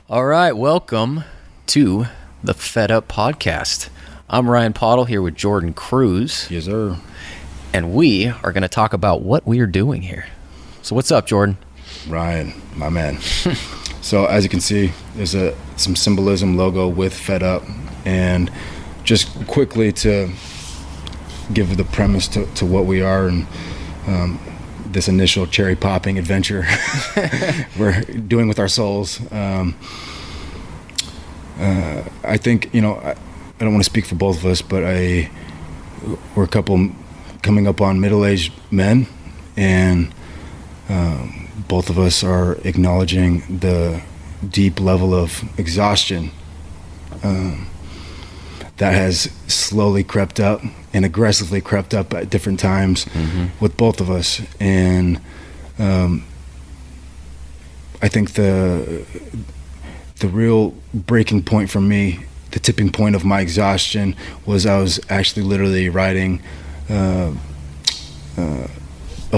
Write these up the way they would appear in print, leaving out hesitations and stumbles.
All right, welcome to the Fed Up Podcast. I'm Ryan Pottle here with Jordan Cruz. Yes, sir. And we are going to talk about what we are doing here. So what's up, Jordan? Ryan, my man. So as you can see, there's some symbolism logo with Fed Up. And just quickly to give the premise to what we are and this initial cherry popping adventure we're doing with our souls. I think, I don't want to speak for both of us, but we're a couple coming up on middle-aged men, and both of us are acknowledging the deep level of exhaustion that has slowly crept up and aggressively crept up at different times with both of us. And I think the real breaking point for me, the tipping point of my exhaustion, was I was actually literally writing a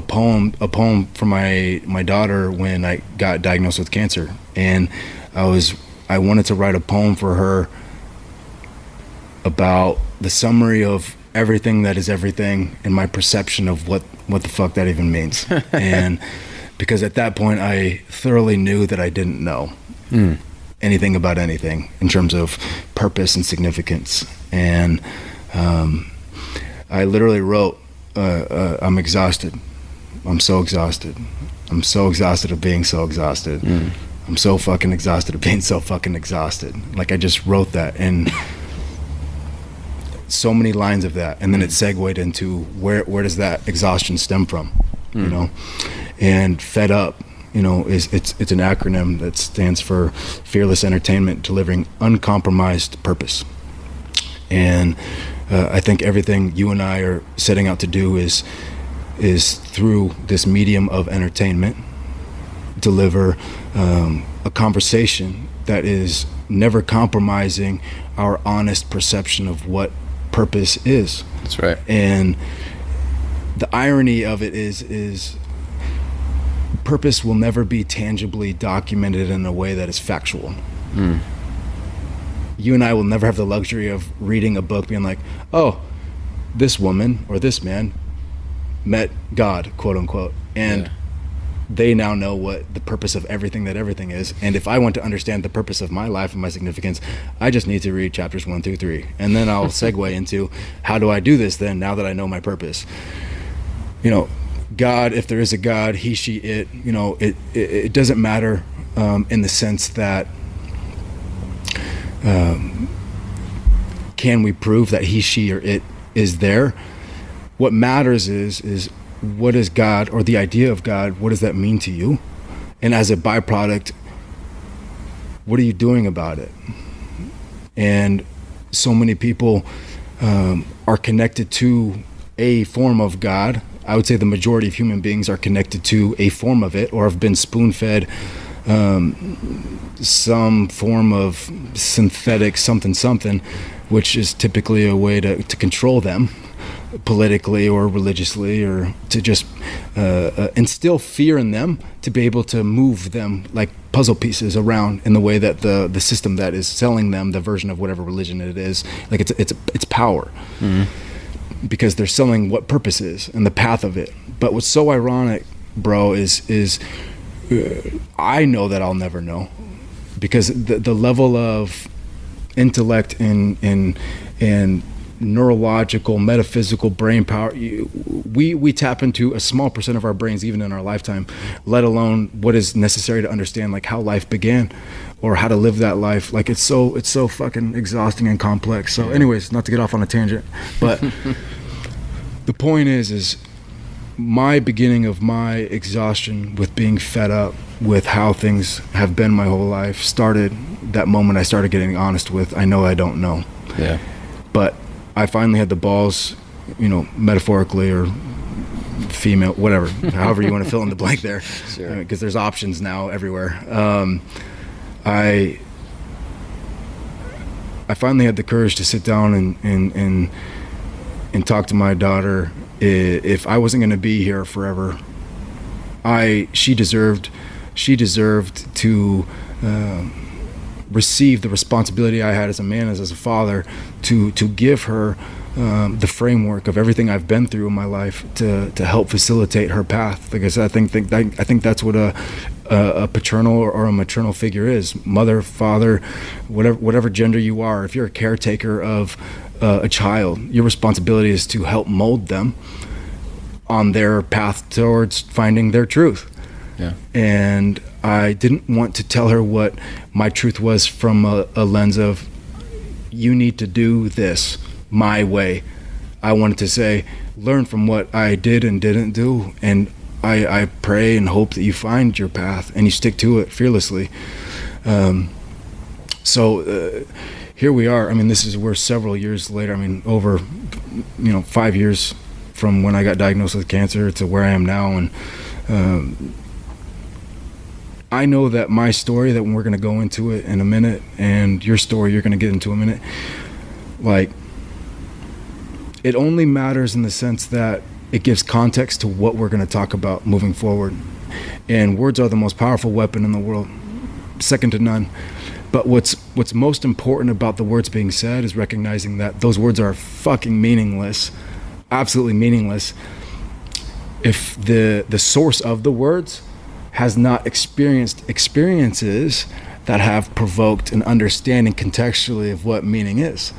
poem for my daughter when I got diagnosed with cancer. And I wanted to write a poem for her about the summary of everything that is everything and my perception of what the fuck that even means. And because at that point I thoroughly knew that I didn't know anything about anything in terms of purpose and significance. And I literally wrote, I'm exhausted. I'm so exhausted. I'm so exhausted of being so exhausted. I'm so fucking exhausted of being so fucking exhausted. Like, I just wrote that, and so many lines of that, and then it segued into where does that exhaustion stem from, and Fed Up, it's an acronym that stands for Fearless Entertainment, delivering uncompromised purpose. And I think everything you and I are setting out to do is through this medium of entertainment, deliver a conversation that is never compromising our honest perception of what purpose is. That's right. And the irony of it is purpose will never be tangibly documented in a way that is factual. You and I will never have the luxury of reading a book being like, oh, this woman or this man met God, quote unquote, and they now know what the purpose of everything that everything is. And if I want to understand the purpose of my life and my significance, I just need to read chapters 1 through 3. And then I'll segue into, how do I do this then, now that I know my purpose? God, if there is a God, he, she, it, it doesn't matter in the sense that can we prove that he, she, or it is there? What matters is what is God, or the idea of God, what does that mean to you? And as a byproduct, what are you doing about it? And so many people are connected to a form of God. I would say the majority of human beings are connected to a form of it, or have been spoon-fed some form of synthetic something, which is typically a way to control them politically or religiously, or to just instill fear in them, to be able to move them like puzzle pieces around in the way that the system that is selling them the version of whatever religion it is, like it's power. Because they're selling what purpose is and the path of it. But what's so ironic, bro, is I know that I'll never know, because the level of intellect and neurological, metaphysical brain power, we tap into a small percent of our brains even in our lifetime, let alone what is necessary to understand like how life began or how to live that life. Like, it's so fucking exhausting and complex. So anyways, not to get off on a tangent, but the point is my beginning of my exhaustion with being fed up with how things have been my whole life started that moment I started getting honest with, I know I don't know. Yeah. But I finally had the balls, metaphorically or female, whatever, however you want to fill in the blank there, because there's options now everywhere. I finally had the courage to sit down and talk to my daughter. If I wasn't going to be here forever, she deserved to receive the responsibility I had as a man, as a father, to give her the framework of everything I've been through in my life to help facilitate her path. Like I said, I think that's what a paternal or a maternal figure is. Mother, father, whatever gender you are. If you're a caretaker of a child, your responsibility is to help mold them on their path towards finding their truth. Yeah. And I didn't want to tell her what my truth was from a lens of, you need to do this my way. I wanted to say, learn from what I did and didn't do, and I pray and hope that you find your path and you stick to it fearlessly. So here we are. I mean, we're several years later. I mean, over 5 years from when I got diagnosed with cancer to where I am now. And I know that my story, that when we're going to go into it in a minute, and your story you're going to get into in a minute, like, it only matters in the sense that it gives context to what we're going to talk about moving forward. And words are the most powerful weapon in the world, second to none. But what's most important about the words being said is recognizing that those words are fucking meaningless, absolutely meaningless, if the source of the words has not experienced experiences that have provoked an understanding contextually of what meaning is.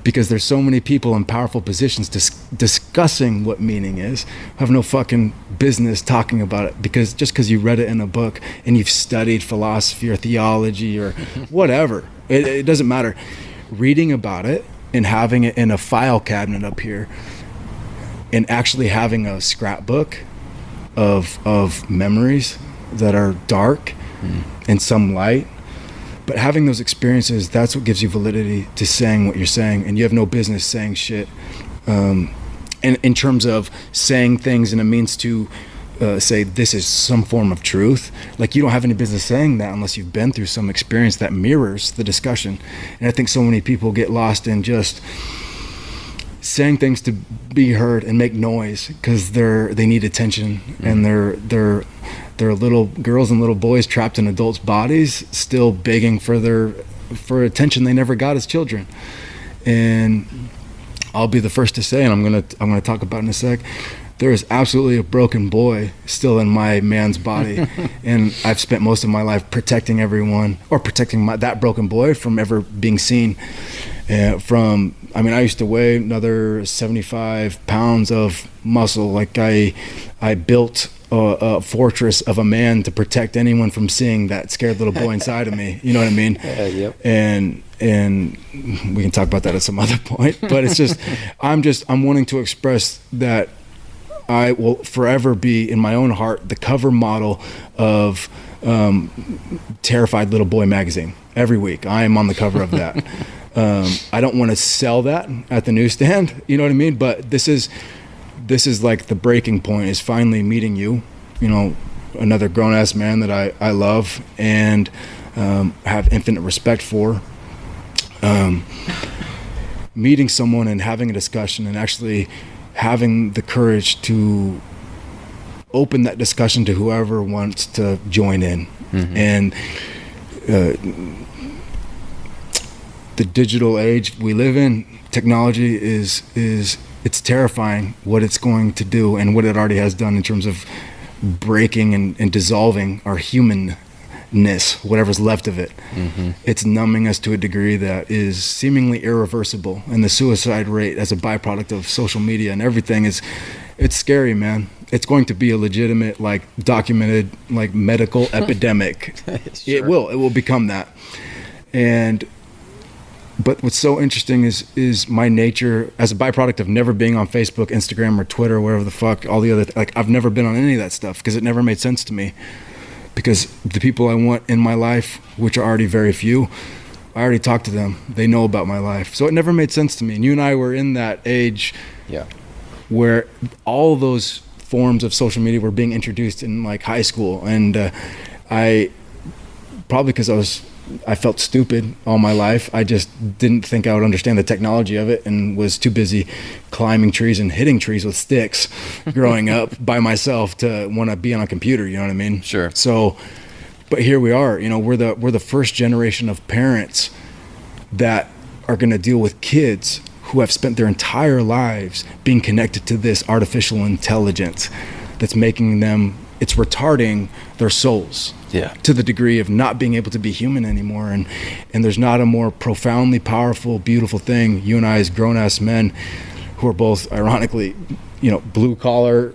Because there's so many people in powerful positions discussing what meaning is, have no fucking business talking about it, because just because you read it in a book and you've studied philosophy or theology or whatever, it doesn't matter. Reading about it and having it in a file cabinet up here and actually having a scrapbook of memories that are dark and some light, but having those experiences, that's what gives you validity to saying what you're saying. And you have no business saying shit. And in terms of saying things and a means to say this is some form of truth, like, you don't have any business saying that unless you've been through some experience that mirrors the discussion. And I think so many people get lost in just saying things to be heard and make noise because they need attention, and they're little girls and little boys trapped in adults' bodies, still begging for attention they never got as children. And I'll be the first to say, and I'm gonna talk about it in a sec, there is absolutely a broken boy still in my man's body. And I've spent most of my life protecting everyone, or protecting that broken boy from ever being seen. I used to weigh another 75 pounds of muscle. Like, I built a fortress of a man to protect anyone from seeing that scared little boy inside of me. You know what I mean? Yep. And we can talk about that at some other point. But it's just, I'm wanting to express that I will forever be in my own heart the cover model of Terrified Little Boy magazine. Every week I am on the cover of that. I don't want to sell that at the newsstand, you know what I mean? But this is like the breaking point, is finally meeting you, another grown-ass man that I love and have infinite respect for. Meeting someone and having a discussion and actually having the courage to open that discussion to whoever wants to join in. And the digital age we live in, technology it's terrifying what it's going to do and what it already has done in terms of breaking and dissolving our humanness, whatever's left of it. It's numbing us to a degree that is seemingly irreversible, and the suicide rate as a byproduct of social media and everything it's scary, man. It's going to be a legitimate, like, documented, like, medical epidemic. Sure. It will become that. But what's so interesting is my nature as a byproduct of never being on Facebook, Instagram, or Twitter, whatever the fuck, all the other, like, I've never been on any of that stuff because it never made sense to me. Because the people I want in my life, which are already very few, I already talked to them. They know about my life. So it never made sense to me. And you and I were in that age where all those forms of social media were being introduced in, like, high school. And I, probably because I felt stupid all my life. I just didn't think I would understand the technology of it and was too busy climbing trees and hitting trees with sticks growing up by myself to want to be on a computer, you know what I mean? Sure. So But here we are, we're the first generation of parents that are going to deal with kids who have spent their entire lives being connected to this artificial intelligence that's making them, it's retarding their souls to the degree of not being able to be human anymore. And there's not a more profoundly powerful, beautiful thing. You and I, as grown-ass men who are both, ironically, blue-collar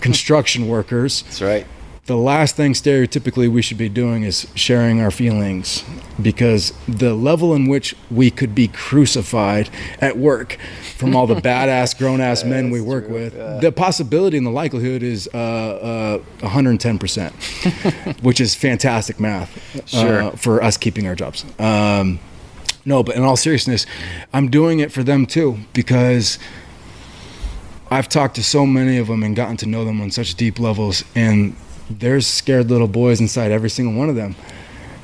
construction workers. That's right. The last thing stereotypically we should be doing is sharing our feelings, because the level in which we could be crucified at work from all the badass grown-ass men we work with, the possibility and the likelihood is 110%, which is fantastic math for us keeping our jobs. No, but in all seriousness, I'm doing it for them too, because I've talked to so many of them and gotten to know them on such deep levels, and there's scared little boys inside every single one of them.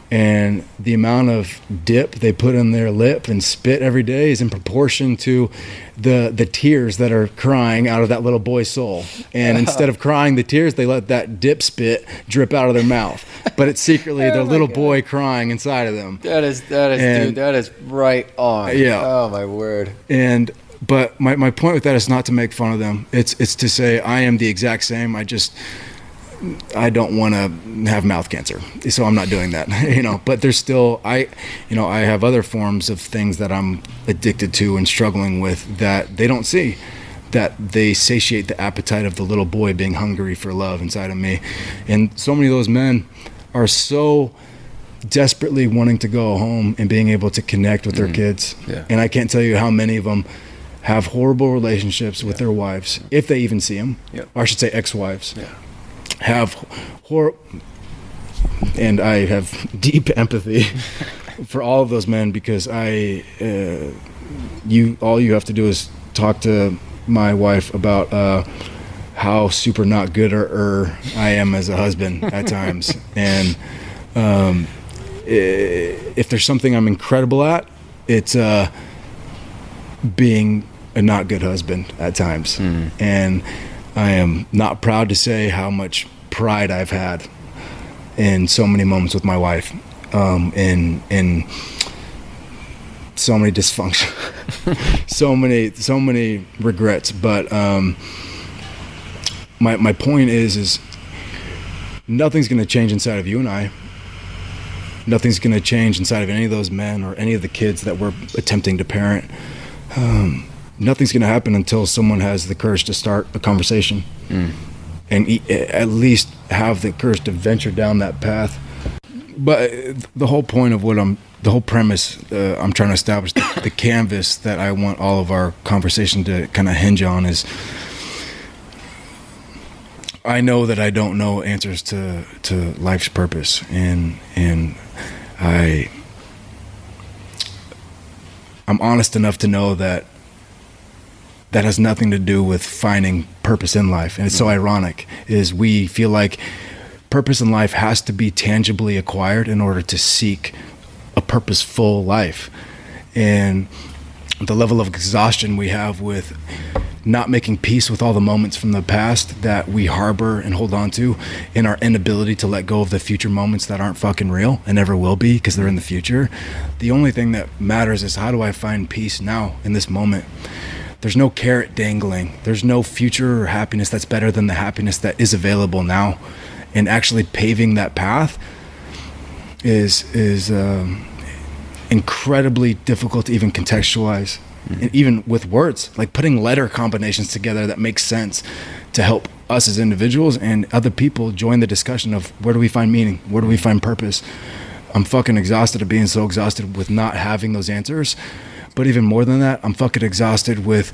And the amount of dip they put in their lip and spit every day is in proportion to the tears that are crying out of that little boy's soul. And instead of crying the tears, they let that dip spit drip out of their mouth. But it's secretly their little boy crying inside of them. That is, dude, that is right on. Yeah. Oh, my word. But my point with that is not to make fun of them. It's to say I am the exact same. I don't want to have mouth cancer, so I'm not doing that, but there's still, I have other forms of things that I'm addicted to and struggling with that they don't see, that they satiate the appetite of the little boy being hungry for love inside of me. And so many of those men are so desperately wanting to go home and being able to connect with their kids. Yeah. And I can't tell you how many of them have horrible relationships with their wives, if they even see them, or I should say ex-wives. And I have deep empathy for all of those men, because all you have to do is talk to my wife about how super not good I am as a husband at times. And if there's something I'm incredible at, it's being a not good husband at times. And I am not proud to say how much pride I've had in so many moments with my wife, in so many dysfunction, so many regrets. But my point is nothing's going to change inside of you and I. Nothing's going to change inside of any of those men or any of the kids that we're attempting to parent. Nothing's going to happen until someone has the courage to start a conversation and at least have the courage to venture down that path. But the whole point of the whole premise I'm trying to establish, the canvas that I want all of our conversation to kind of hinge on is, I know that I don't know answers to life's purpose, and I'm honest enough to know that has nothing to do with finding purpose in life. And it's so ironic, is we feel like purpose in life has to be tangibly acquired in order to seek a purposeful life. And the level of exhaustion we have with not making peace with all the moments from the past that we harbor and hold on to, and our inability to let go of the future moments that aren't fucking real and never will be because they're in the future. The only thing that matters is, how do I find peace now in this moment? There's no carrot dangling. There's no future or happiness that's better than the happiness that is available now. And actually paving that path is incredibly difficult to even contextualize. And even with words, like putting letter combinations together that make sense to help us as individuals and other people join the discussion of, where do we find meaning? Where do we find purpose? I'm fucking exhausted of being so exhausted with not having those answers. But even more than that, I'm fucking exhausted with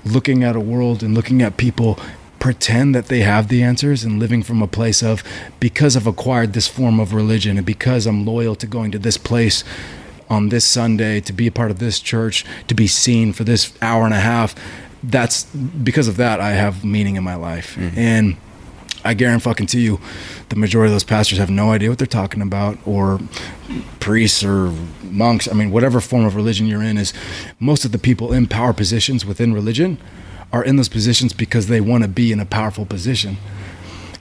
looking at a world and looking at people pretend that they have the answers, and living from a place of, because I've acquired this form of religion and because I'm loyal to going to this place on this Sunday, to be a part of this church, to be seen for this hour and a half, that's because of that I have meaning in my life. And I guarantee you, the majority of those pastors have no idea what they're talking about, or priests or monks. I mean, whatever form of religion you're in, is most of the people in power positions within religion are in those positions because they want to be in a powerful position.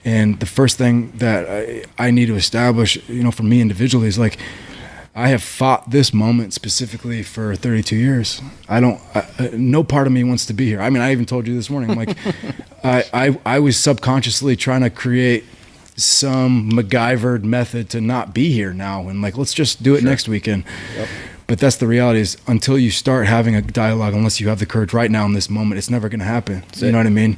And the first thing that I need to establish, for me individually, is like, I have fought this moment specifically for 32 years. No part of me wants to be here. I mean, I even told you this morning, I'm like, I was subconsciously trying to create some MacGyvered method to not be here now. And like, let's just do it next weekend. Yep. But that's the reality, is until you start having a dialogue, unless you have the courage right now in this moment, it's never going to happen. You know what I mean?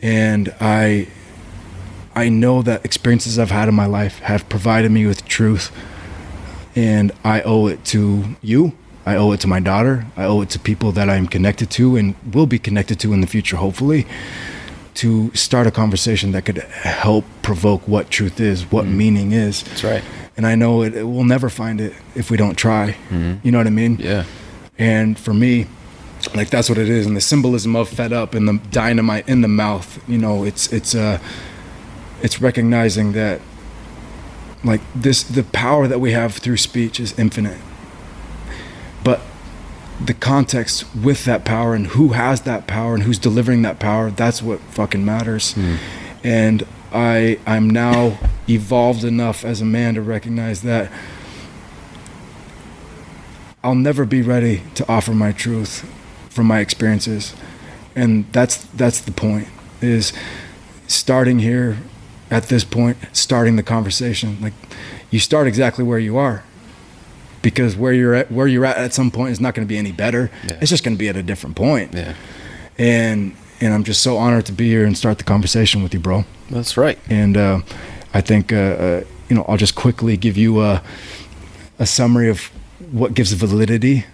And I know that experiences I've had in my life have provided me with truth. And I owe it to you. I owe it to my daughter. I owe it to people that I'm connected to and will be connected to in the future, hopefully, to start a conversation that could help provoke what truth is, what meaning is. That's right. And I know we'll never find it if we don't try. You know what I mean? Yeah. And for me, like, that's what it is. And the symbolism of fed up and the dynamite in the mouth, it's recognizing that, like, the power that we have through speech is infinite, but the context with that power and who has that power and who's delivering that power, that's what fucking matters. And I'm now evolved enough as a man to recognize that I'll never be ready to offer my truth from my experiences. And that's the point, is starting here at this point, starting the conversation. Like, you start exactly where you are, because where you're at some point is not going to be any better. Yeah. It's just going to be at a different point. Yeah. And I'm just so honored to be here and start the conversation with you, bro. That's right. And I think I'll just quickly give you a summary of what gives validity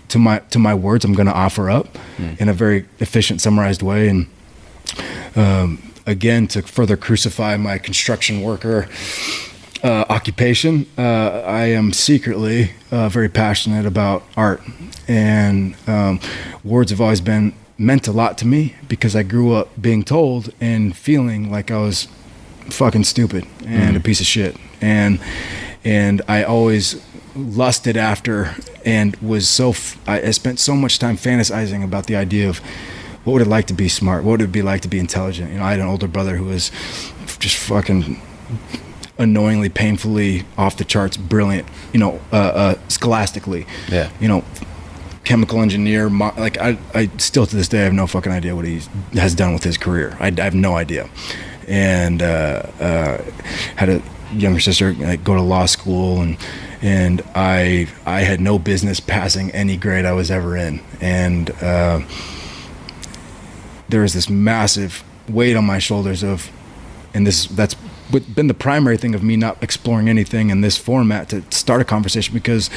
to my words I'm going to offer up in a very efficient, summarized way. And again, to further crucify my construction worker occupation, I am secretly very passionate about art, and words have always meant a lot to me, because I grew up being told and feeling like I was fucking stupid and a piece of shit, and I always lusted after and was I spent so much time fantasizing about the idea of what would it like to be smart, what would it be like to be intelligent. I had an older brother who was just fucking annoyingly, painfully off the charts brilliant, scholastically. Yeah. Chemical engineer, like I still to this day I have no fucking idea what he has done with his career. I have no idea. And had a younger sister go to law school, and I had no business passing any grade I was ever in. And there was this massive weight on my shoulders that's been the primary thing of me not exploring anything in this format to start a conversation, because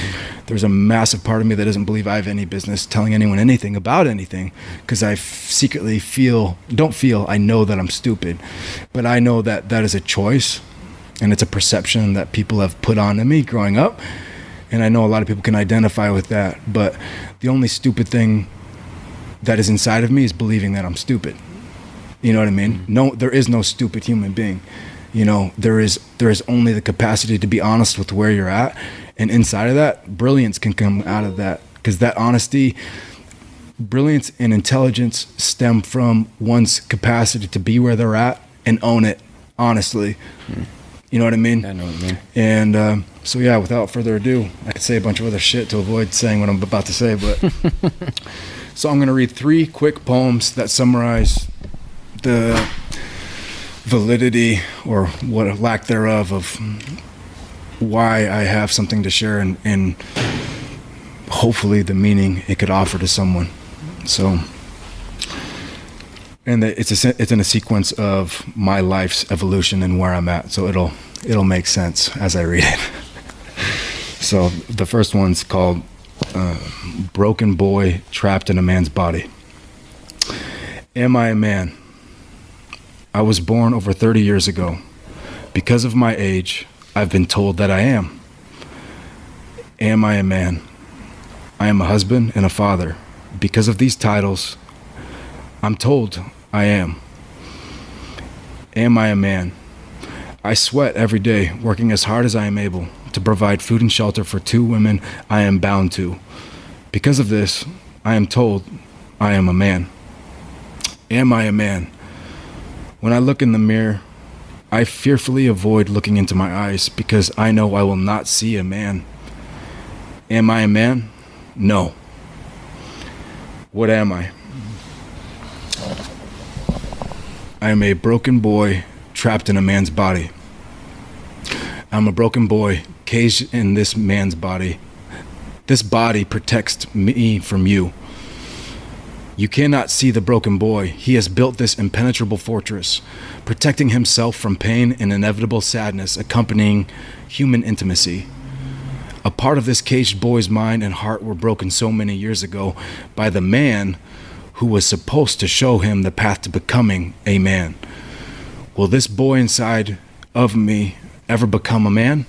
there's a massive part of me that doesn't believe I have any business telling anyone anything about anything, because I secretly I know that I'm stupid, but I know that is a choice, and it's a perception that people have put onto me growing up, and I know a lot of people can identify with that. But the only stupid thing that is inside of me is believing that I'm stupid. You know what I mean? No, there is no stupid human being. There is only the capacity to be honest with where you're at, and inside of that, brilliance can come out of that, because that honesty, brilliance and intelligence stem from one's capacity to be where they're at and own it honestly. You know what I mean? I know what you mean. And so yeah, without further ado, I could say a bunch of other shit to avoid saying what I'm about to say, but so I'm going to read 3 quick poems that summarize the validity, or what lack thereof, of why I have something to share, and hopefully the meaning it could offer to someone. So, and it's in a sequence of my life's evolution and where I'm at, so it'll make sense as I read it. So the first one's called Broken Boy Trapped in a Man's Body. Am I a man? I was born over 30 years ago. Because of my age, I've been told that I am. Am I a man? I am a husband and a father. Because of these titles, I'm told I am. Am I a man? I sweat every day, working as hard as I am able to provide food and shelter for 2 women I am bound to. Because of this, I am told I am a man. Am I a man? When I look in the mirror, I fearfully avoid looking into my eyes because I know I will not see a man. Am I a man? No. What am I? I am a broken boy trapped in a man's body. I'm a broken boy caged in this man's body. This body protects me from you. You cannot see the broken boy. He has built this impenetrable fortress, protecting himself from pain and inevitable sadness accompanying human intimacy. A part of this caged boy's mind and heart were broken so many years ago by the man who was supposed to show him the path to becoming a man. Will this boy inside of me ever become a man?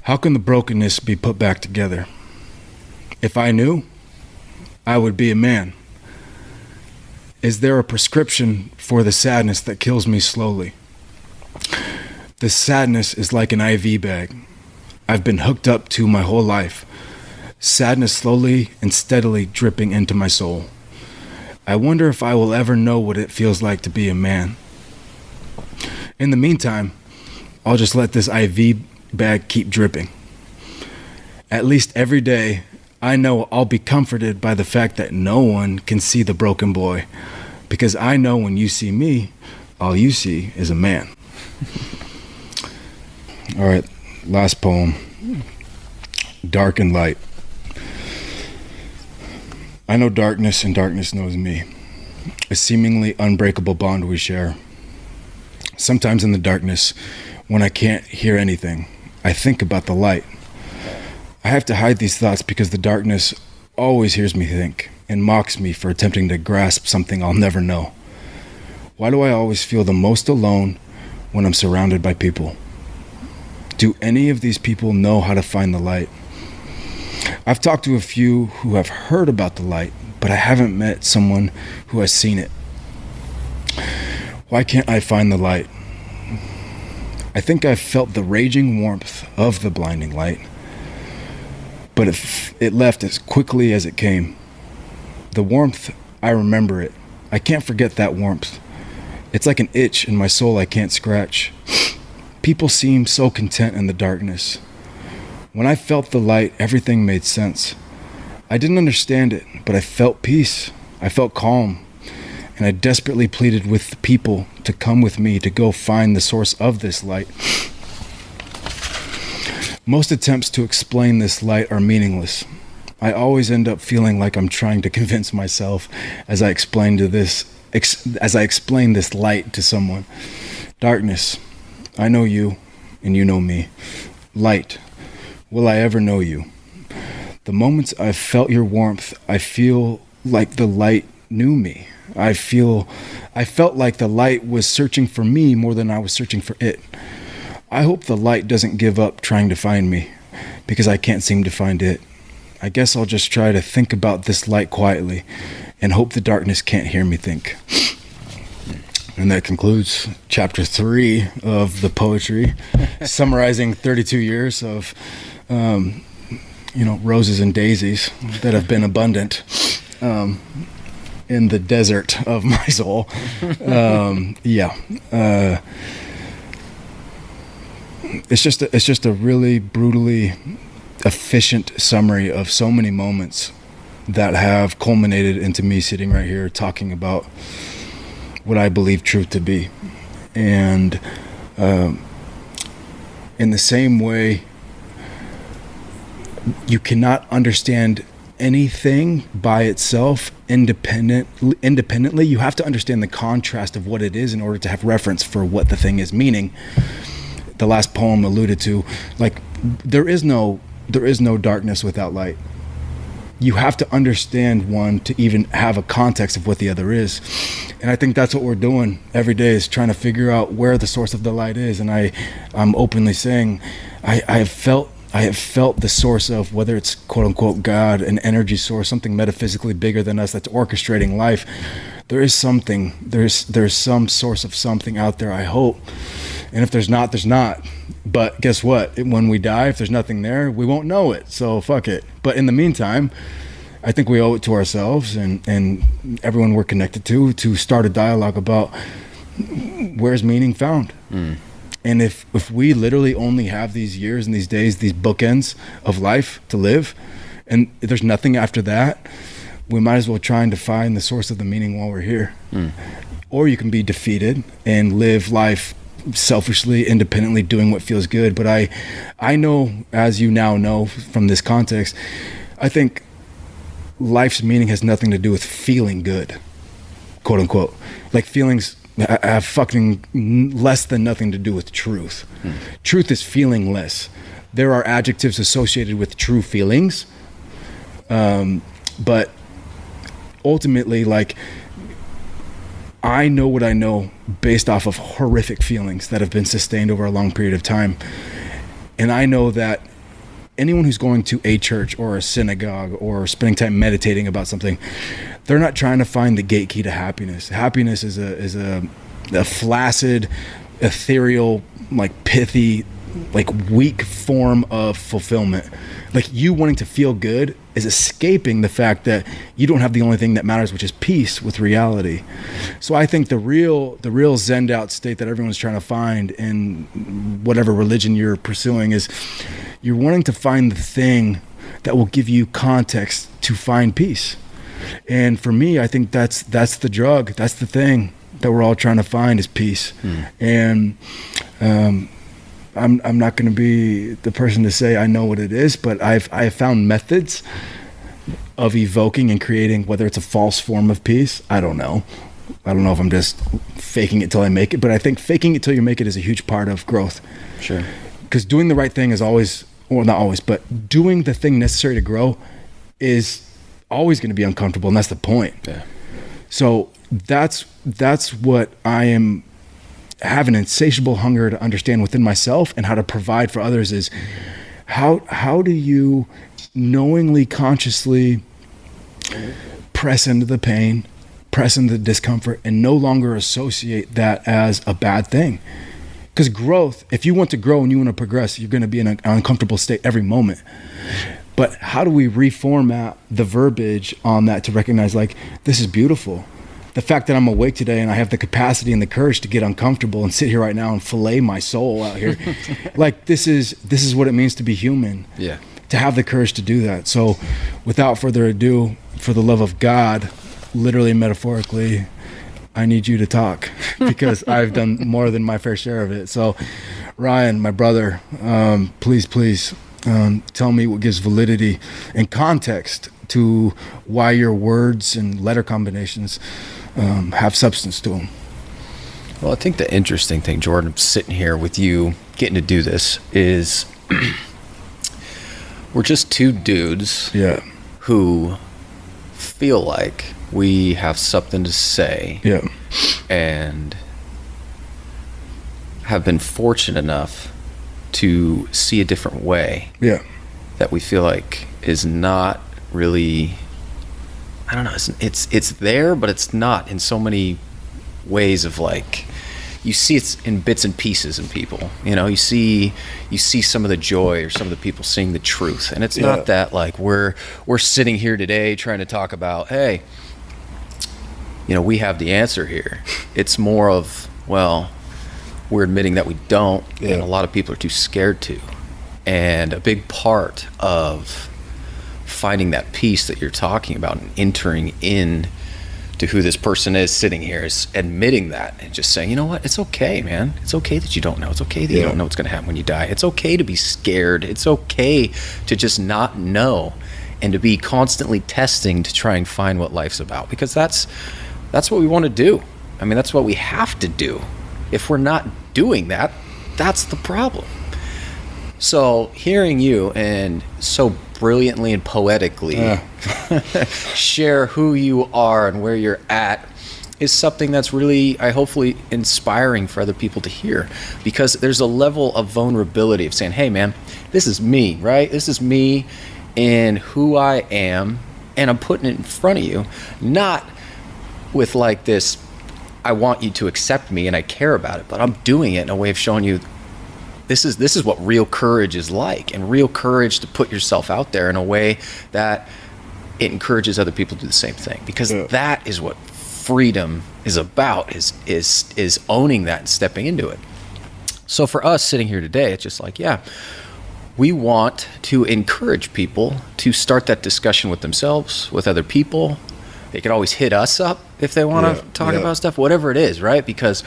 How can the brokenness be put back together? If I knew, I would be a man. Is there a prescription for the sadness that kills me slowly? The sadness is like an IV bag I've been hooked up to my whole life. Sadness slowly and steadily dripping into my soul. I wonder if I will ever know what it feels like to be a man. In the meantime, I'll just let this IV bag keep dripping. At least every day, I know I'll be comforted by the fact that no one can see the broken boy, because I know when you see me, all you see is a man. All right, last poem. Dark and light. I know darkness and darkness knows me. A seemingly unbreakable bond we share. Sometimes in the darkness, when I can't hear anything, I think about the light. I have to hide these thoughts because the darkness always hears me think and mocks me for attempting to grasp something I'll never know. Why do I always feel the most alone when I'm surrounded by people? Do any of these people know how to find the light? I've talked to a few who have heard about the light, but I haven't met someone who has seen it. Why can't I find the light? I think I've felt the raging warmth of the blinding light, but it left as quickly as it came. The warmth, I remember it. I can't forget that warmth. It's like an itch in my soul I can't scratch. People seem so content in the darkness. When I felt the light, everything made sense. I didn't understand it, but I felt peace. I felt calm. And I desperately pleaded with the people to come with me to go find the source of this light. Most attempts to explain this light are meaningless. I always end up feeling like I'm trying to convince myself as I explain this light to someone. Darkness, I know you, and you know me. Light, will I ever know you? The moments I've felt your warmth, I feel like the light knew me. I felt like the light was searching for me more than I was searching for it. I hope the light doesn't give up trying to find me, because I can't seem to find it. I guess I'll just try to think about this light quietly and hope the darkness can't hear me think. And that concludes chapter 3 of the poetry, summarizing 32 years of, roses and daisies that have been abundant in the desert of my soul. It's just a really brutally efficient summary of so many moments that have culminated into me sitting right here talking about what I believe truth to be. And in the same way, you cannot understand anything by itself independently. You have to understand the contrast of what it is in order to have reference for what the thing is. Meaning, the last poem alluded to, like, there is no darkness without light. You have to understand one to even have a context of what the other is. And I think that's what we're doing every day, is trying to figure out where the source of the light is. And I'm openly saying I have felt the source of, whether it's quote unquote God, an energy source, something metaphysically bigger than us that's orchestrating life. There is something, there's some source of something out there, I hope. And if there's not, there's not. But guess what? When we die, if there's nothing there, we won't know it. So fuck it. But in the meantime, I think we owe it to ourselves and everyone we're connected to start a dialogue about where's meaning found. And if we literally only have these years and these days, these bookends of life to live, and there's nothing after that, we might as well try and define the source of the meaning while we're here. Or you can be defeated and live life selfishly, independently, doing what feels good. But I know, as you now know from this context, I think life's meaning has nothing to do with feeling good, quote unquote. Like, feelings have fucking less than nothing to do with truth. Truth is feelingless. There are adjectives associated with true feelings, but ultimately, like, I know what I know based off of horrific feelings that have been sustained over a long period of time. And I know that anyone who's going to a church or a synagogue or spending time meditating about something, they're not trying to find the gate key to happiness. Happiness is a flaccid, ethereal, like pithy, like weak form of fulfillment. Like, you wanting to feel good is escaping the fact that you don't have the only thing that matters, which is peace with reality. So I think the real zened out state that everyone's trying to find in whatever religion you're pursuing is you're wanting to find the thing that will give you context to find peace. And for me, I think that's the drug. That's the thing that we're all trying to find, is peace. And I'm not going to be the person to say I know what it is, but I've found methods of evoking and creating, whether it's a false form of peace. I don't know if I'm just faking it till I make it, but I think faking it till you make it is a huge part of growth. Sure. Because doing the right thing is always, or not always, but doing the thing necessary to grow is always going to be uncomfortable, and that's the point. Yeah. So that's what I have an insatiable hunger to understand within myself and how to provide for others is how do you knowingly, consciously press into the pain, press into the discomfort, and no longer associate that as a bad thing. Because growth, if you want to grow and you want to progress, you're going to be in an uncomfortable state every moment. But how do we reformat the verbiage on that to recognize, like, this is beautiful. The fact that I'm awake today and I have the capacity and the courage to get uncomfortable and sit here right now and fillet my soul out here. Like, this is what it means to be human. Yeah. To have the courage to do that. So without further ado, for the love of God, literally and metaphorically, I need you to talk because I've done more than my fair share of it. So Ryan, my brother, please tell me what gives validity and context to why your words and letter combinations have substance to them. Well, I think the interesting thing, Jordan, sitting here with you, getting to do this, is we're just two dudes who feel like we have something to say and have been fortunate enough to see a different way that we feel like is not really, I don't know, it's there, but it's not in so many ways of, like, you see it's in bits and pieces in people, you know, you see some of the joy or some of the people seeing the truth. And it's not that, like, we're sitting here today trying to talk about, hey, you know, we have the answer here. It's more of, well, we're admitting that we don't, and a lot of people are too scared to. And a big part of finding that peace that you're talking about and entering in to who this person is sitting here is admitting that and just saying, you know what, it's okay, man. It's okay that you don't know. It's okay that you don't know what's going to happen when you die. It's okay to be scared. It's okay to just not know and to be constantly testing to try and find what life's about, because that's what we want to do. I mean, that's what we have to do. If we're not doing that, that's the problem. So hearing you and so brilliantly and poetically share who you are and where you're at is something that's really, hopefully inspiring for other people to hear, because there's a level of vulnerability of saying, hey man, this is me, right? This is me and who I am, and I'm putting it in front of you, not with like this, I want you to accept me and I care about it, but I'm doing it in a way of showing you this is what real courage is like, and real courage to put yourself out there in a way that it encourages other people to do the same thing, because that is what freedom is about, is owning that and stepping into it. So for us sitting here today, it's just like, yeah, we want to encourage people to start that discussion with themselves, with other people. They could always hit us up if they want to talk about stuff, whatever it is, right? Because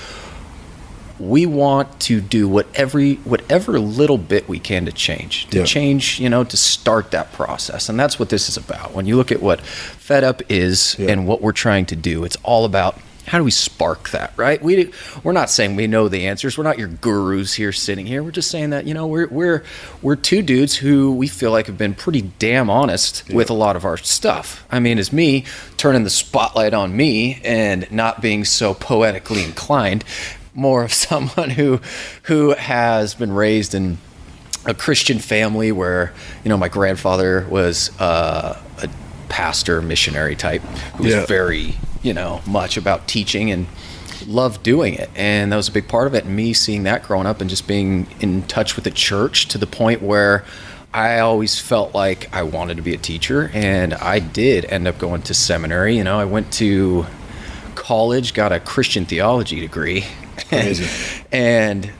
we want to do whatever little bit we can to change, to start that process. And that's what this is about. When you look at what Fed Up is and what we're trying to do, it's all about, how do we spark that, right? We're not saying we know the answers. We're not your gurus here sitting here. We're just saying that, we're two dudes who we feel like have been pretty damn honest with a lot of our stuff. I mean, it's me turning the spotlight on me and not being so poetically inclined, more of someone who has been raised in a Christian family where, my grandfather was a pastor, missionary type, who was very, much about teaching and loved doing it. And that was a big part of it. And me seeing that growing up and just being in touch with the church to the point where I always felt like I wanted to be a teacher. And I did end up going to seminary. I went to college, got a Christian theology degree. and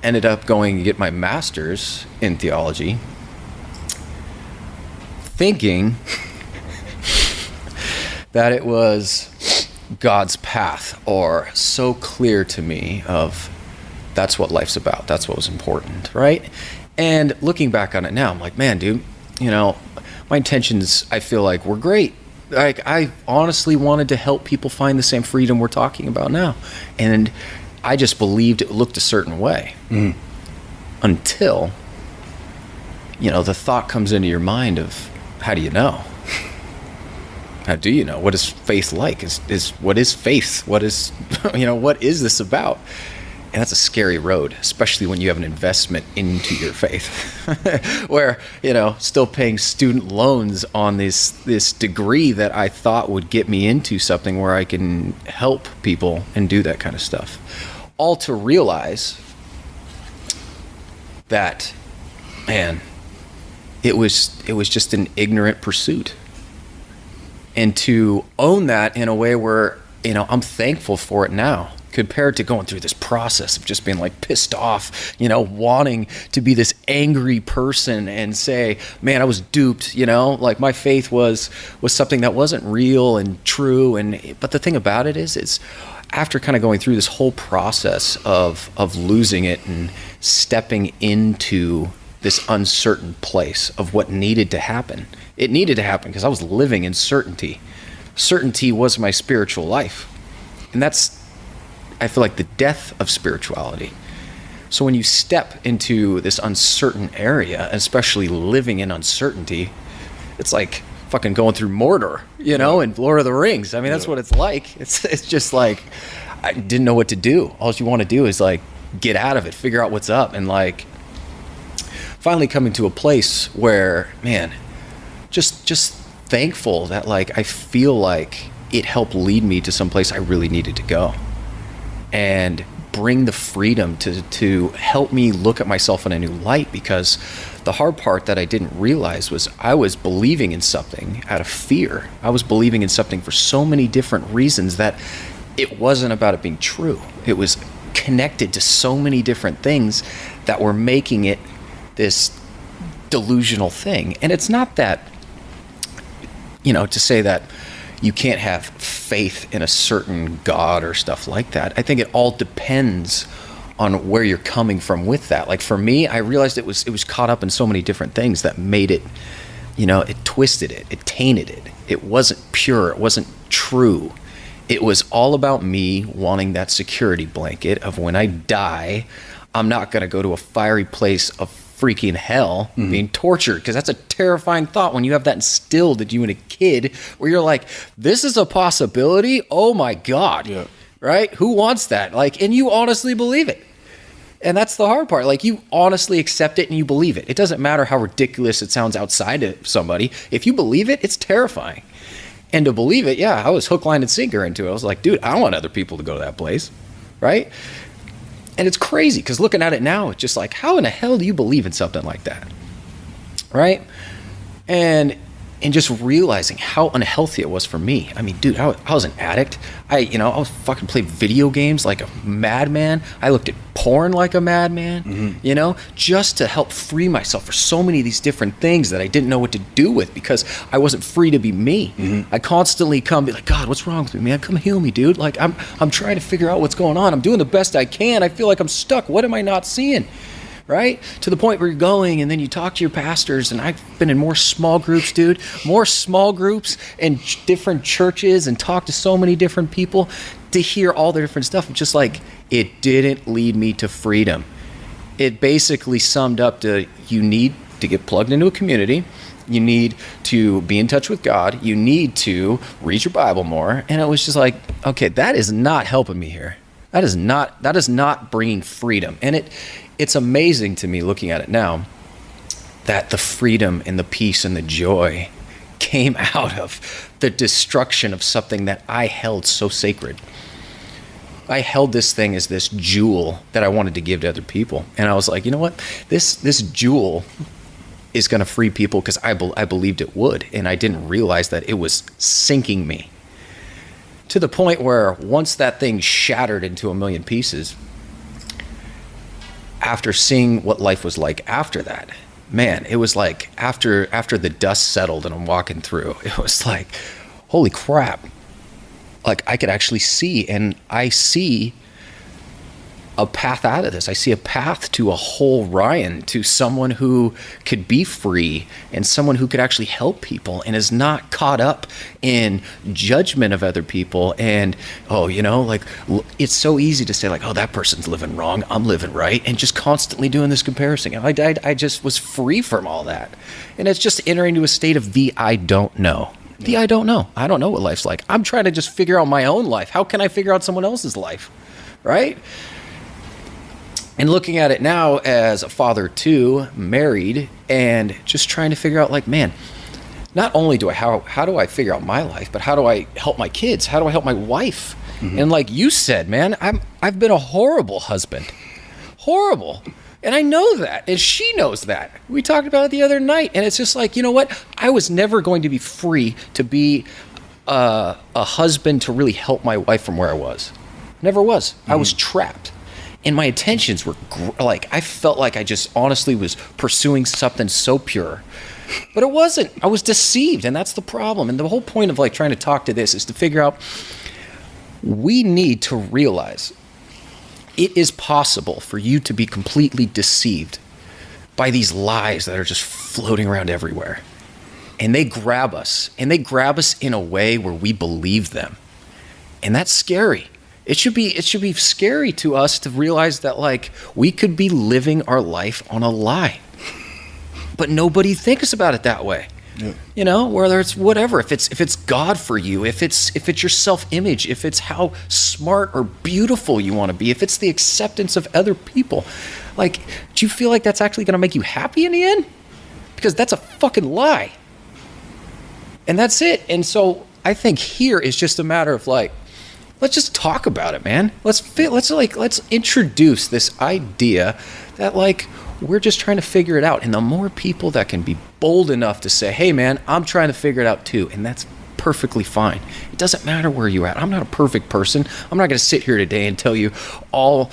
ended up going to get my master's in theology, thinking that it was God's path, or so clear to me of that's what life's about, that's what was important, right? And looking back on it now, I'm like, man, dude, my intentions, I feel like, were great. Like, I honestly wanted to help people find the same freedom we're talking about now. And I just believed it looked a certain way. Until, the thought comes into your mind of, how do you know? How do you know? What is faith like? What is faith? What is, what is this about? And that's a scary road, especially when you have an investment into your faith, where, still paying student loans on this degree that I thought would get me into something where I can help people and do that kind of stuff. All to realize that, man, it was just an ignorant pursuit. And to own that in a way where, I'm thankful for it now, compared to going through this process of just being like pissed off, wanting to be this angry person and say, man, I was duped, like my faith was something that wasn't real and true. But the thing about it is after kind of going through this whole process of losing it and stepping into this uncertain place of what needed to happen. It needed to happen because I was living in certainty. Certainty was my spiritual life. And that's, I feel like, the death of spirituality. So when you step into this uncertain area, especially living in uncertainty, it's like fucking going through Mordor, in Lord of the Rings. I mean, that's what it's like. It's just like, I didn't know what to do. All you want to do is like get out of it, figure out what's up, and like finally coming to a place where, man, just thankful that like I feel like it helped lead me to some place I really needed to go, and bring the freedom to help me look at myself in a new light. Because the hard part that I didn't realize was I was believing in something out of fear. I was believing in something for so many different reasons that it wasn't about it being true. It was connected to so many different things that were making it this delusional thing. And it's not that, to say that you can't have faith in a certain God or stuff like that. I think it all depends on where you're coming from with that. Like for me, I realized it was caught up in so many different things that made it, it twisted it, it tainted it. It wasn't pure, it wasn't true. It was all about me wanting that security blanket of when I die, I'm not going to go to a fiery place of freaking hell, being tortured, because that's a terrifying thought when you have that instilled in you in a kid, where you're like, this is a possibility. Oh my God. Right? Who wants that? Like, and you honestly believe it. And that's the hard part. Like, you honestly accept it and you believe it. It doesn't matter how ridiculous it sounds outside of somebody. If you believe it, it's terrifying. And to believe it, I was hook, line, and sinker into it. I was like, dude, I don't want other people to go to that place. Right? And it's crazy, because looking at it now, it's just like, how in the hell do you believe in something like that? Right? And and just realizing how unhealthy it was for me. I mean, dude, I was an addict. I was fucking played video games like a madman. I looked at porn like a madman, just to help free myself for so many of these different things that I didn't know what to do with because I wasn't free to be me. I constantly be like, God, what's wrong with me, man? Come heal me, dude. Like, I'm trying to figure out what's going on. I'm doing the best I can. I feel like I'm stuck. What am I not seeing? Right? To the point where you're going and then you talk to your pastors, and I've been in more small groups, dude, more small groups and different churches and talked to so many different people to hear all the different stuff. Just like, it didn't lead me to freedom. It basically summed up to, you need to get plugged into a community. You need to be in touch with God. You need to read your Bible more. And it was just like, okay, that is not helping me here. That is not bringing freedom. And it's amazing to me looking at it now that the freedom and the peace and the joy came out of the destruction of something that I held so sacred. I held this thing as this jewel that I wanted to give to other people. And I was like, you know what? This jewel is going to free people because I believed it would. And I didn't realize that it was sinking me. To the point where once that thing shattered into a million pieces, after seeing what life was like after that, man, it was like after the dust settled and I'm walking through, it was like, holy crap. Like, I could actually see, and I see a path out of this. I see a path to a whole Ryan, to someone who could be free and someone who could actually help people and is not caught up in judgment of other people. And, like, it's so easy to say like, oh, that person's living wrong, I'm living right, and just constantly doing this comparison. And I just was free from all that. And it's just entering into a state of I don't know. I don't know. I don't know what life's like. I'm trying to just figure out my own life. How can I figure out someone else's life? Right? And looking at it now as a father too, married, and just trying to figure out like, man, not only how do I figure out my life, but how do I help my kids? How do I help my wife? And like you said, man, I've been a horrible husband. Horrible. And I know that, and she knows that. We talked about it the other night, and it's just like, you know what? I was never going to be free to be a husband to really help my wife from where I was. Never was. I was trapped. And my intentions were I felt like I just honestly was pursuing something so pure. But it wasn't. I was deceived, and that's the problem. And the whole point of like trying to talk to this is to figure out, we need to realize it is possible for you to be completely deceived by these lies that are just floating around everywhere. And they grab us. And they grab us in a way where we believe them. And that's scary. It should be scary to us to realize that like we could be living our life on a lie. But nobody thinks about it that way. Yeah. Whether it's whatever, if it's God for you, if it's your self-image, if it's how smart or beautiful you want to be, if it's the acceptance of other people, like, do you feel like that's actually going to make you happy in the end? Because that's a fucking lie. And that's it. And so I think here is just a matter of like, let's just talk about it, man. Let's introduce this idea that like we're just trying to figure it out. And the more people that can be bold enough to say, hey man, I'm trying to figure it out too. And that's perfectly fine. It doesn't matter where you're at. I'm not a perfect person. I'm not going to sit here today and tell you all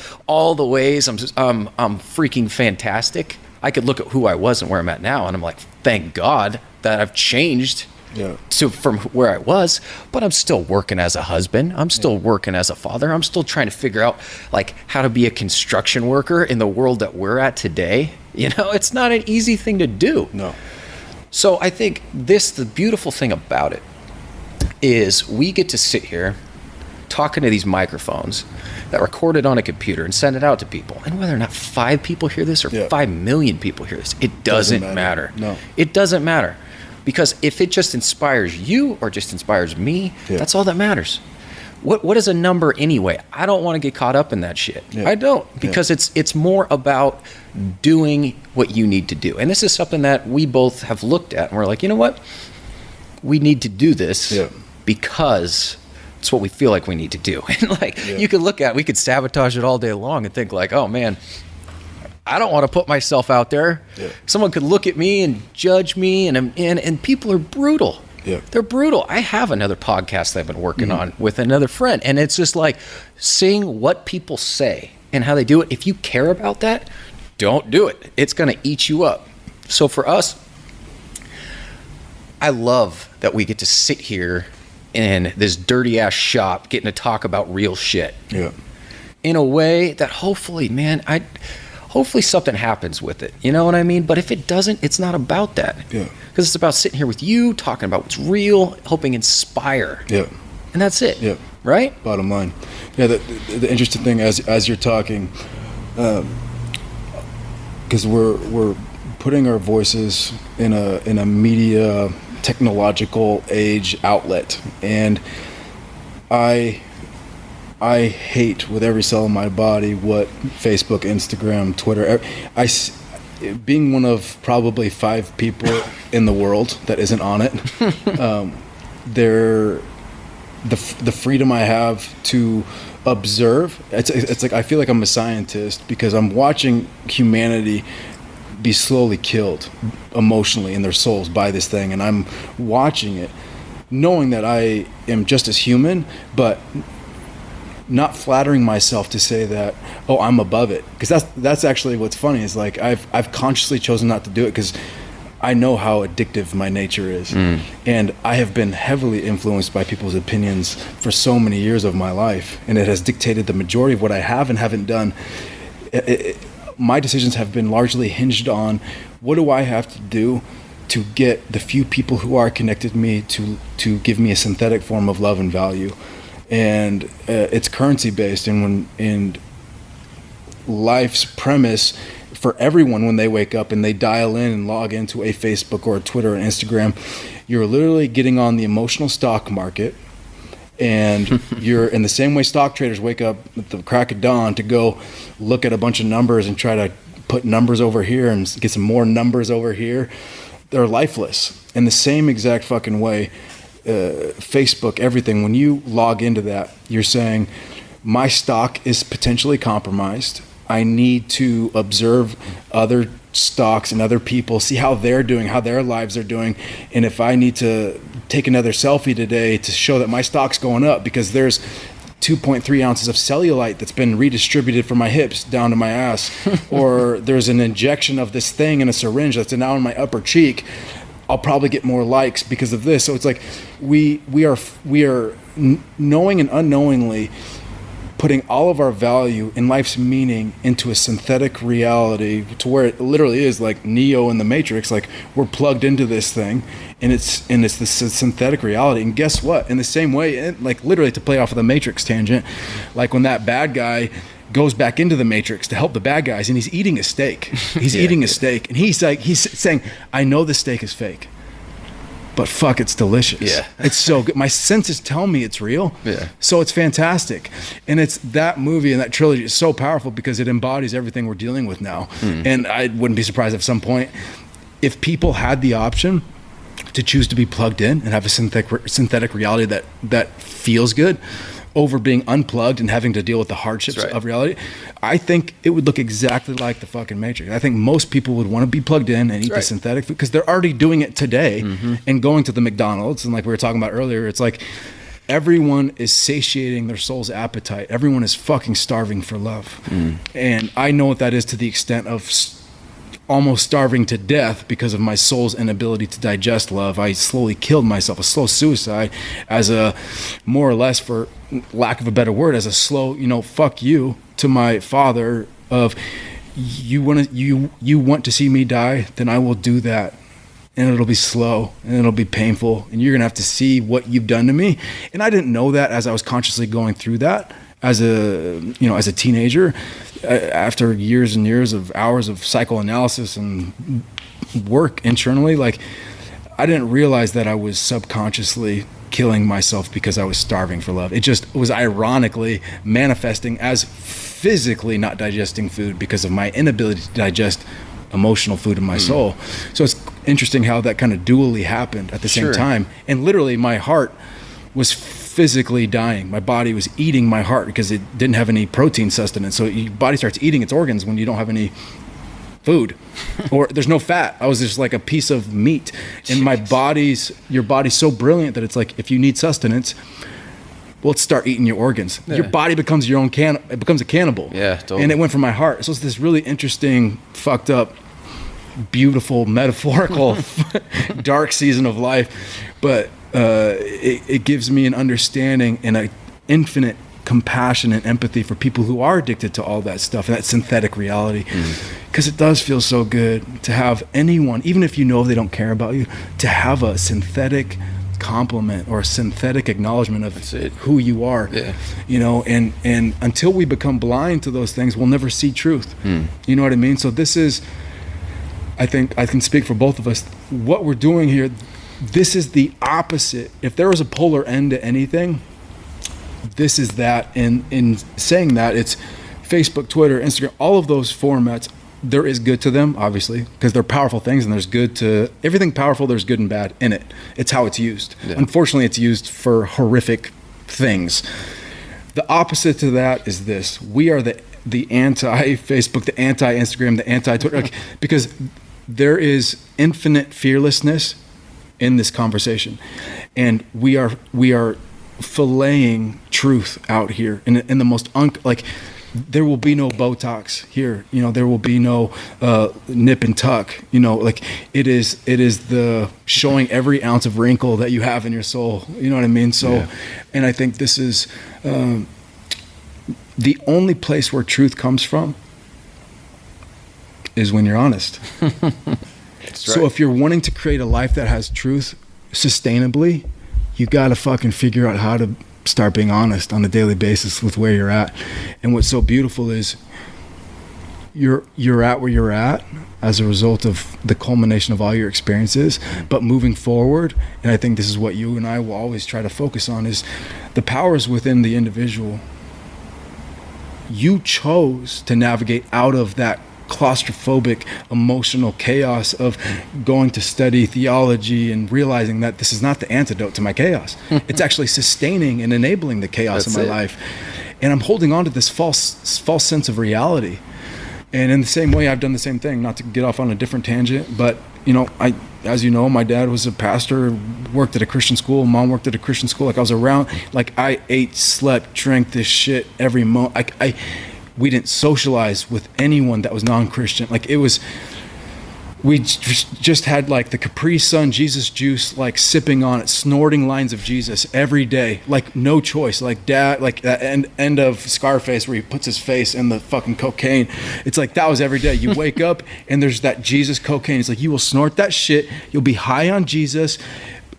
the ways I'm freaking fantastic. I could look at who I was and where I'm at now, and I'm like, thank God that I've changed. Yeah. So from where I was, but I'm still working as a husband. I'm still working as a father. I'm still trying to figure out like how to be a construction worker in the world that we're at today. It's not an easy thing to do. No. So I think the beautiful thing about it is we get to sit here talking to these microphones that record it on a computer and send it out to people. And whether or not 5 people hear this or 5 million people hear this, it doesn't matter. No. It doesn't matter. Because if it just inspires you or just inspires me, that's all that matters. What is a number anyway? I don't want to get caught up in that shit. Yeah. I don't, because it's more about doing what you need to do. And this is something that we both have looked at, and we're like, you know what? We need to do this because it's what we feel like we need to do. And like you could look at, we could sabotage it all day long and think like, oh man, I don't want to put myself out there. Yeah. Someone could look at me and judge me, and people are brutal. Yeah. They're brutal. I have another podcast that I've been working on with another friend, and it's just like seeing what people say and how they do it. If you care about that, don't do it. It's going to eat you up. So for us, I love that we get to sit here in this dirty ass shop getting to talk about real shit. Yeah. In a way that hopefully, man, hopefully something happens with it. You know what I mean? But if it doesn't, it's not about that. Yeah. Because it's about sitting here with you, talking about what's real, helping inspire. Yeah. And that's it. Yeah. Right? Bottom line. Yeah, the interesting thing as you're talking, because we're putting our voices in a media technological age outlet, and I hate with every cell in my body what Facebook, Instagram, Twitter, being one of probably 5 people in the world that isn't on it, the freedom I have to observe, it's like I feel like I'm a scientist because I'm watching humanity be slowly killed emotionally in their souls by this thing, and I'm watching it knowing that I am just as human, but not flattering myself to say that, oh, I'm above it, because that's actually what's funny is like I've consciously chosen not to do it because I know how addictive my nature is, and I have been heavily influenced by people's opinions for so many years of my life, and it has dictated the majority of what I have and haven't done. My decisions have been largely hinged on what do I have to do to get the few people who are connected to me to give me a synthetic form of love and value. And it's currency based, and life's premise for everyone when they wake up and they dial in and log into a Facebook or a Twitter or Instagram, you're literally getting on the emotional stock market, and you're in the same way stock traders wake up at the crack of dawn to go look at a bunch of numbers and try to put numbers over here and get some more numbers over here. They're lifeless. In the same exact fucking way, Facebook, everything, when you log into that, you're saying, my stock is potentially compromised. I need to observe other stocks and other people, see how they're doing, how their lives are doing. And if I need to take another selfie today to show that my stock's going up because there's 2.3 ounces of cellulite that's been redistributed from my hips down to my ass, or there's an injection of this thing in a syringe that's now in my upper cheek, I'll probably get more likes because of this. So it's like we are knowing and unknowingly putting all of our value in life's meaning into a synthetic reality to where it literally is like Neo in the Matrix. Like we're plugged into this thing, and it's this synthetic reality. And guess what? In the same way, like literally to play off of the Matrix tangent, like when that bad guy goes back into the Matrix to help the bad guys, and he's eating a steak. He's eating a steak, and he's saying, I know the steak is fake, but fuck, it's delicious. Yeah. It's so good. My senses tell me it's real. Yeah. So it's fantastic. And it's that movie and that trilogy is so powerful because it embodies everything we're dealing with now. And I wouldn't be surprised if some point, if people had the option to choose to be plugged in and have a synthetic reality that feels good over being unplugged and having to deal with the hardships of reality, I think it would look exactly like the fucking Matrix. I think most people would want to be plugged in and eat the synthetic food because they're already doing it today and going to the McDonald's. And like we were talking about earlier, it's like everyone is satiating their soul's appetite. Everyone is fucking starving for love. And I know what that is to the extent of almost starving to death because of my soul's inability to digest love. I slowly killed myself, a slow suicide, as a more or less, for lack of a better word, as a slow, fuck you to my father of you want to see me die, then I will do that. And it'll be slow and it'll be painful and you're going to have to see what you've done to me. And I didn't know that as I was consciously going through that as a teenager, after years and years of hours of psychoanalysis and work internally, like I didn't realize that I was subconsciously killing myself because I was starving for love. It just was ironically manifesting as physically not digesting food because of my inability to digest emotional food in my soul. So it's interesting how that kind of dually happened at the same time. And literally my heart was physically dying. My body was eating my heart because it didn't have any protein sustenance. So your body starts eating its organs when you don't have any food, or there's no fat. I was just like a piece of meat. And your body's so brilliant that it's like, if you need sustenance, well, let's start eating your organs. Yeah. Your body becomes your own it becomes a cannibal. Yeah, totally. And it went from my heart. So it's this really interesting, fucked up, beautiful, metaphorical, dark season of life. But it gives me an understanding and an infinite compassion and empathy for people who are addicted to all that stuff, that synthetic reality. Because it does feel so good to have anyone, even if you know they don't care about you, to have a synthetic compliment or a synthetic acknowledgement of who you are. You know, and until we become blind to those things, we'll never see truth. You know what I mean? So this is, I think I can speak for both of us, what we're doing here, this is the opposite. If there was a polar end to anything, this is that. And in saying that, it's Facebook, Twitter, Instagram, all of those formats, there is good to them, obviously, because they're powerful things, and there's good to everything powerful. There's good and bad in it. It's how it's used. Unfortunately, it's used for horrific things. The opposite to that is this. We are the anti-Facebook, the anti-Instagram, the anti-Twitter, because there is infinite fearlessness in this conversation, and we are filleting truth out here in the most there will be no Botox here, you know, there will be no nip and tuck, you know, like it is the showing every ounce of wrinkle that you have in your soul, you know what I mean? So and I think this is the only place where truth comes from is when you're honest. So if you're wanting to create a life that has truth sustainably, you got to fucking figure out how to start being honest on a daily basis with where you're at. And what's so beautiful is you're at where you're at as a result of the culmination of all your experiences, but moving forward, and I think this is what you and I will always try to focus on, is the powers within the individual. You chose to navigate out of that claustrophobic emotional chaos of going to study theology and realizing that this is not the antidote to my chaos. It's actually sustaining and enabling the chaos in my life. And I'm holding on to this false sense of reality. And in the same way, I've done the same thing, not to get off on a different tangent, but you know, as you know, my dad was a pastor, worked at a Christian school, mom worked at a Christian school. Like I was around, like I ate, slept, drank this shit every moment. We didn't socialize with anyone that was non-Christian. Like we just had like the Capri Sun Jesus juice, like sipping on it, snorting lines of Jesus every day, like no choice. Like dad, like that end of Scarface where he puts his face in the fucking cocaine. It's like that was every day. You wake up and there's that Jesus cocaine. It's like you will snort that shit. You'll be high on Jesus,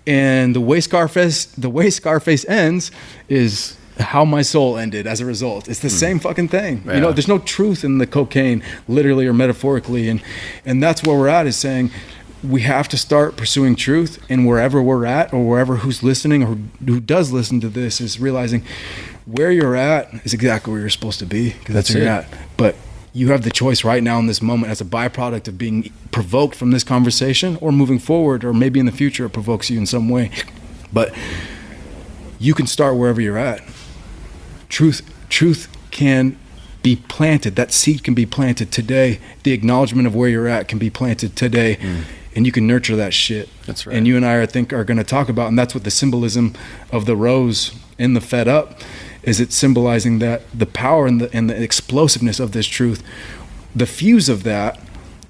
and the way Scarface ends is how my soul ended as a result. It's the same fucking thing. You know, there's no truth in the cocaine, literally or metaphorically. And that's where we're at, is saying we have to start pursuing truth, and wherever we're at, or wherever who's listening or who does listen to this is realizing where you're at is exactly where you're supposed to be, because that's where you're at. But you have the choice right now in this moment as a byproduct of being provoked from this conversation, or moving forward, or maybe in the future it provokes you in some way. But you can start wherever you're at. Truth can be planted. That seed can be planted today. The acknowledgement of where you're at can be planted today, and you can nurture that shit. That's right. And you and I, think, are going to talk about, and that's what the symbolism of the rose in the Fed Up is. It's symbolizing that the power and the explosiveness of this truth. The fuse of that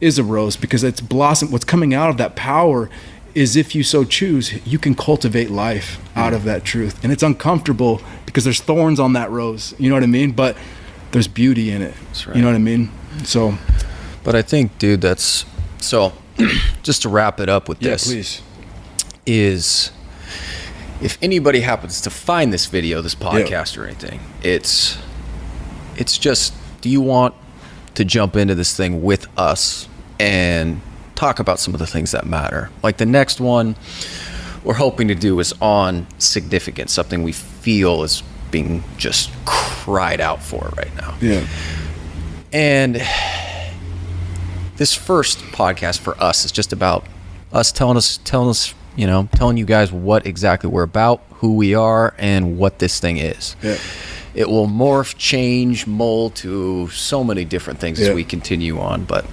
is a rose, because it's blossom. What's coming out of that power is, if you so choose, you can cultivate life out of that truth. And it's uncomfortable because there's thorns on that rose, you know what I mean? But there's beauty in it. That's right. You know what I mean? So, but I think, dude, that's so. Just to wrap it up with this, please, is if anybody happens to find this video, this podcast or anything, it's just, do you want to jump into this thing with us and talk about some of the things that matter? Like the next one we're hoping to do is on significance, something we feel is being just cried out for right now. And this first podcast for us is just about us telling you know, telling you guys what exactly we're about, who we are, and what this thing is. It will morph, change, mold to so many different things as we continue on, but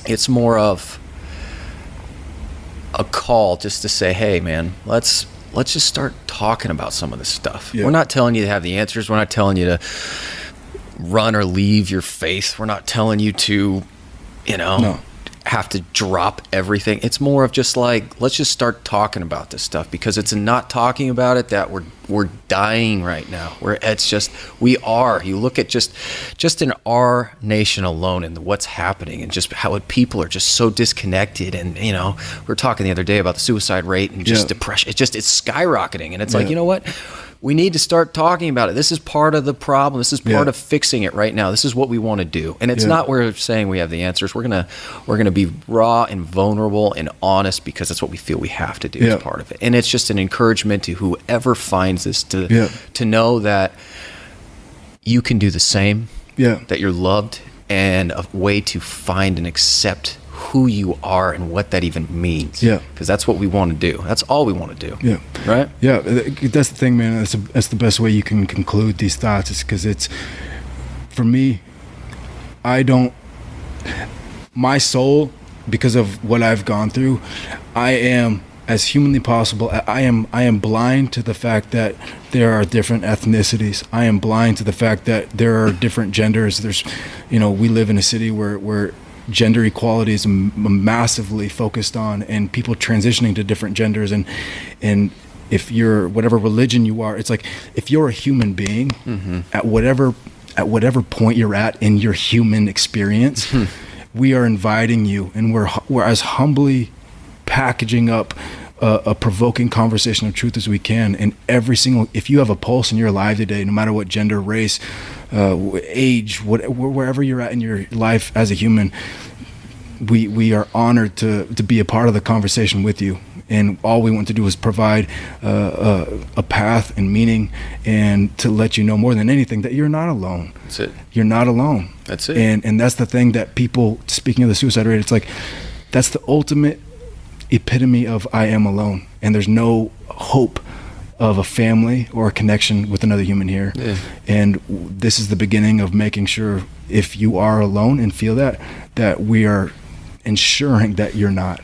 It's more of a call just to say, hey man, let's just start talking about some of this stuff. We're not telling you to have the answers. We're not telling you to run or leave your faith. We're not telling you to, have to drop everything. It's more of just like, let's just start talking about this stuff, because it's not talking about it that we're dying right now. You look at just in our nation alone and what's happening, and just how people are just so disconnected. And we were talking the other day about the suicide rate and just depression. It's skyrocketing, and it's like, you know what? We need to start talking about it. This is part of the problem. This is part of fixing it right now. This is what we want to do. And it's not we're saying we have the answers. We're gonna be raw and vulnerable and honest, because that's what we feel we have to do as part of it. And it's just an encouragement to whoever finds this to know that you can do the same. That you're loved, and a way to find and accept who you are and what that even means. Because that's what we want to do. That's all we want to do. Right? That's the thing, man. That's the best way you can conclude these thoughts, is because it's, for me, my soul, because of what I've gone through, I am, as humanly possible, I am blind to the fact that there are different ethnicities. I am blind to the fact that there are different genders. There's, we live in a city where gender equality is massively focused on, and people transitioning to different genders. And if you're whatever religion you are, it's like, if you're a human being, at whatever point you're at in your human experience, we are inviting you, and we're as humbly packaging up a provoking conversation of truth as we can. And if you have a pulse and you're alive today, no matter what gender, race, age, wherever you're at in your life as a human, we are honored to be a part of the conversation with you. And all we want to do is provide a path and meaning, and to let you know more than anything that you're not alone. That's it. You're not alone. That's it. And that's the thing that people, speaking of the suicide rate, it's like, that's the ultimate epitome of I am alone, and there's no hope of a family or a connection with another human here. And this is the beginning of making sure, if you are alone and feel that we are ensuring that you're not.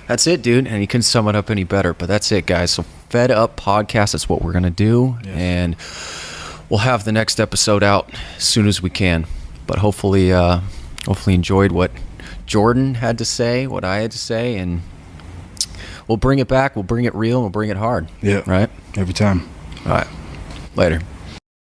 That's it, dude. And you couldn't sum it up any better. But that's it, guys. So Fed Up Podcast, that's what we're gonna do. And we'll have the next episode out as soon as we can. But hopefully enjoyed what Jordan had to say, what I had to say, and we'll bring it back. We'll bring it real. We'll bring it hard. Right? Every time. All right. Later.